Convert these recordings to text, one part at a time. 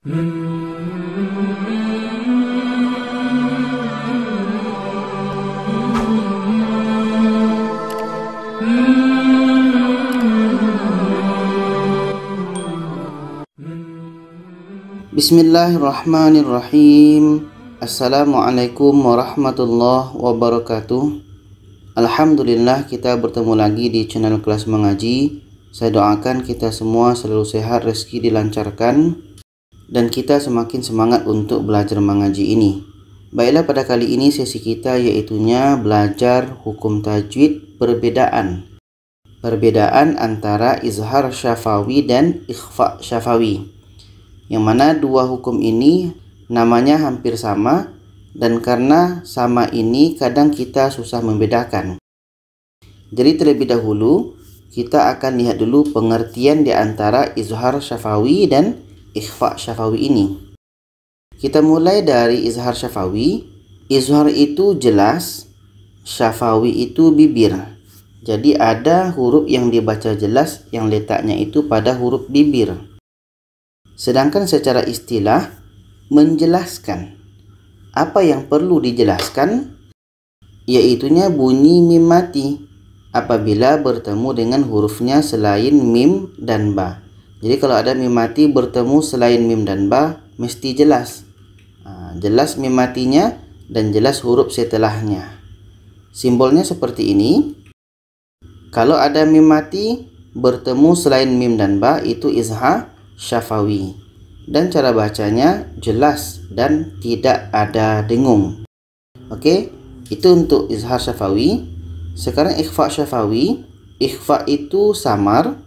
Bismillahirrahmanirrahim. Assalamualaikum warahmatullahi wabarakatuh. Alhamdulillah, kita bertemu lagi di channel Kelas Mengaji. Saya doakan kita semua selalu sehat, rezeki dilancarkan, dan kita semakin semangat untuk belajar mengaji ini. Baiklah, pada kali ini sesi kita yaitunya belajar hukum tajwid perbedaan antara izhar syafawi dan ikhfa syafawi, yang mana dua hukum ini namanya hampir sama, dan karena sama ini kadang kita susah membedakan. Jadi terlebih dahulu kita akan lihat dulu pengertian di antara izhar syafawi dan ikhfa syafawi ini. Kita mulai dari izhar syafawi. Izhar itu jelas, syafawi itu bibir. Jadi ada huruf yang dibaca jelas yang letaknya itu pada huruf bibir. Sedangkan secara istilah menjelaskan. Apa yang perlu dijelaskan? Yaitunya bunyi mim mati apabila bertemu dengan hurufnya selain mim dan ba. Jadi kalau ada mim mati bertemu selain mim dan ba, mesti jelas. Jelas mim matinya dan jelas huruf setelahnya. Simbolnya seperti ini. Kalau ada mim mati bertemu selain mim dan ba, itu izhar syafawi. Dan cara bacanya jelas dan tidak ada dengung. Oke, itu untuk izhar syafawi. Sekarang ikhfa syafawi. Ikhfa itu samar,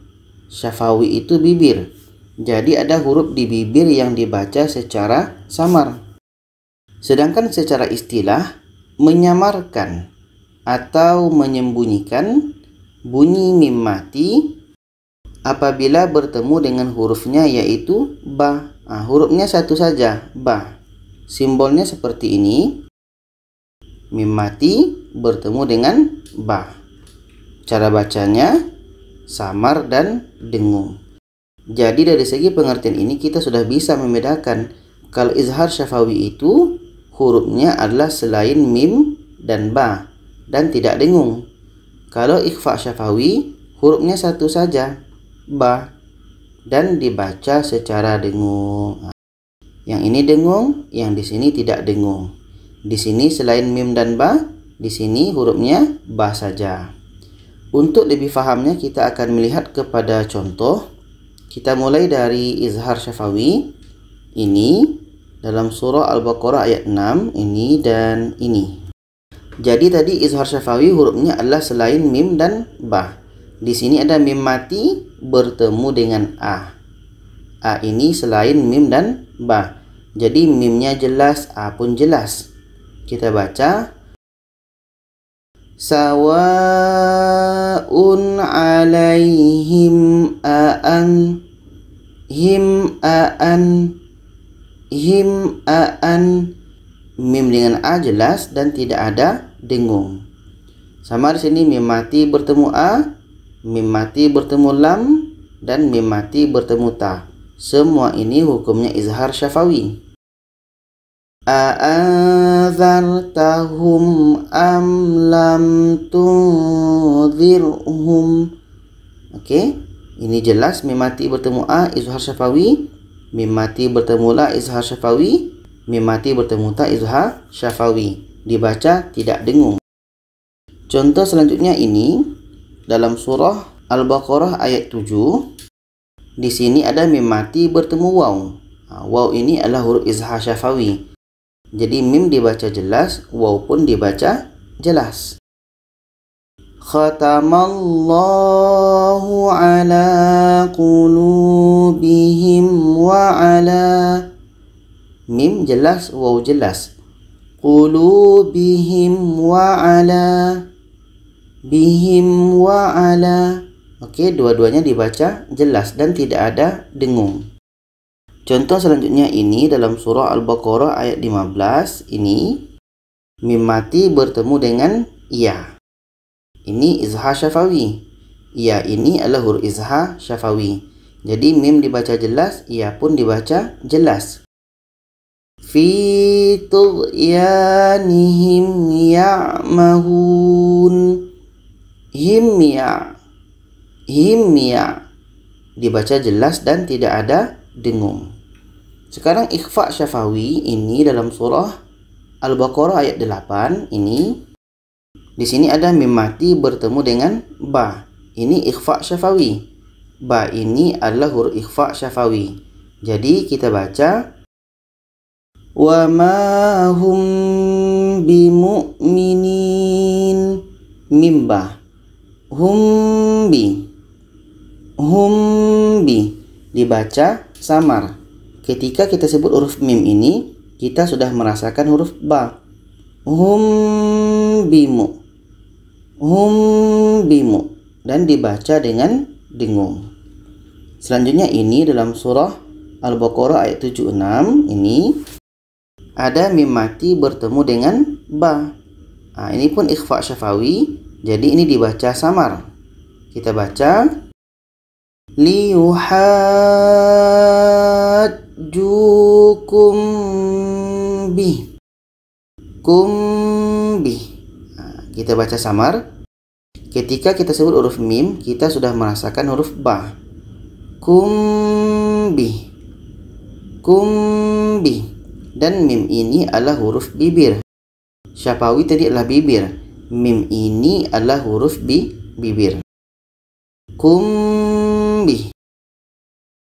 syafawi itu bibir. Jadi ada huruf di bibir yang dibaca secara samar. Sedangkan secara istilah menyamarkan atau menyembunyikan bunyi mim mati apabila bertemu dengan hurufnya yaitu ba. Hurufnya satu saja, ba. Simbolnya seperti ini. Mim mati bertemu dengan ba. Cara bacanya samar dan dengung. Jadi dari segi pengertian ini kita sudah bisa membedakan kalau izhar syafawi itu hurufnya adalah selain mim dan ba dan tidak dengung. Kalau ikhfa syafawi hurufnya satu saja, ba, dan dibaca secara dengung. Yang ini dengung, yang di sini tidak dengung. Di sini selain mim dan ba, di sini hurufnya ba saja. Untuk lebih fahamnya kita akan melihat kepada contoh. Kita mulai dari izhar syafawi. Ini dalam surah Al-Baqarah ayat 6, ini dan ini. Jadi tadi izhar syafawi hurufnya adalah selain mim dan ba. Di sini ada mim mati bertemu dengan a. A ini selain mim dan ba. Jadi mimnya jelas, a pun jelas. Kita baca sawaun alaihim aan him aan him aan. Mim dengan a jelas dan tidak ada dengung. Sama di sini mim mati bertemu a, mim mati bertemu lam, dan mim mati bertemu ta. Semua ini hukumnya izhar syafawi. A'adzartahum am lam tunzirhum. Oke, ini jelas mim mati bertemu a, izhar syafawi. Mim mati bertemu la, izhar syafawi. Mim mati bertemu ta, izhar syafawi. Dibaca tidak dengung. Contoh selanjutnya ini dalam surah Al-Baqarah ayat 7. Di sini ada mim mati bertemu waw. Waw ini adalah huruf izhar syafawi. Jadi mim dibaca jelas, waw pun dibaca jelas. Khatamallahu ala qulubihim wa ala. Mim jelas, waw jelas. Qulubihim wa ala. Bihim wa ala. Oke, dua-duanya dibaca jelas dan tidak ada dengung. Contoh selanjutnya ini dalam surah Al-Baqarah ayat 15. Ini mim mati bertemu dengan ya. Ini izhar syafawi. Ya ini adalah huruf izhar syafawi. Jadi mim dibaca jelas, ya pun dibaca jelas. Fi tughyanihim ya'mahun. Himya dibaca jelas dan tidak ada dengung. Sekarang ikhfa syafawi ini dalam surah Al-Baqarah ayat 8 ini. Di sini ada mim mati bertemu dengan ba. Ini ikhfa syafawi. Ba ini adalah huruf ikhfa syafawi. Jadi kita baca wa ma hum bimu'minin, mim ba. Humbi dibaca samar. Ketika kita sebut huruf mim ini, kita sudah merasakan huruf ba. Humbimu dan dibaca dengan dengung. Selanjutnya ini dalam surah Al-Baqarah ayat 76 ini ada mim mati bertemu dengan ba. Nah, ini pun ikhfa syafawi. Jadi ini dibaca samar. Kita baca liyuhajjukum bih. Nah, kita baca samar. Ketika kita sebut huruf mim, kita sudah merasakan huruf ba. Kumbi. Dan mim ini adalah huruf bibir. Syafawi tadi adalah bibir. Mim ini adalah huruf bibir.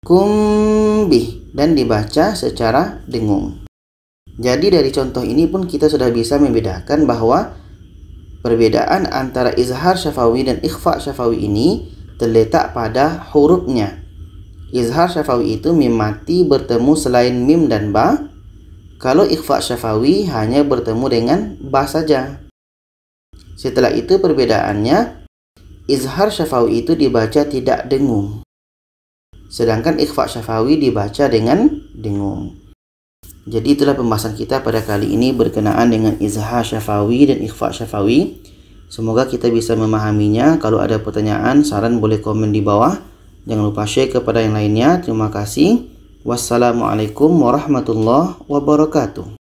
Kumbi dan dibaca secara dengung. Jadi dari contoh ini pun kita sudah bisa membedakan bahwa perbedaan antara izhar syafawi dan ikhfa syafawi ini terletak pada hurufnya. Izhar syafawi itu mim mati bertemu selain mim dan ba. Kalau ikhfa syafawi hanya bertemu dengan ba saja. Setelah itu perbedaannya, izhar syafawi itu dibaca tidak dengung, sedangkan ikhfa syafawi dibaca dengan dengung. Jadi itulah pembahasan kita pada kali ini berkenaan dengan izhar syafawi dan ikhfa syafawi. Semoga kita bisa memahaminya. Kalau ada pertanyaan, saran boleh komen di bawah. Jangan lupa share kepada yang lainnya. Terima kasih. Wassalamualaikum warahmatullahi wabarakatuh.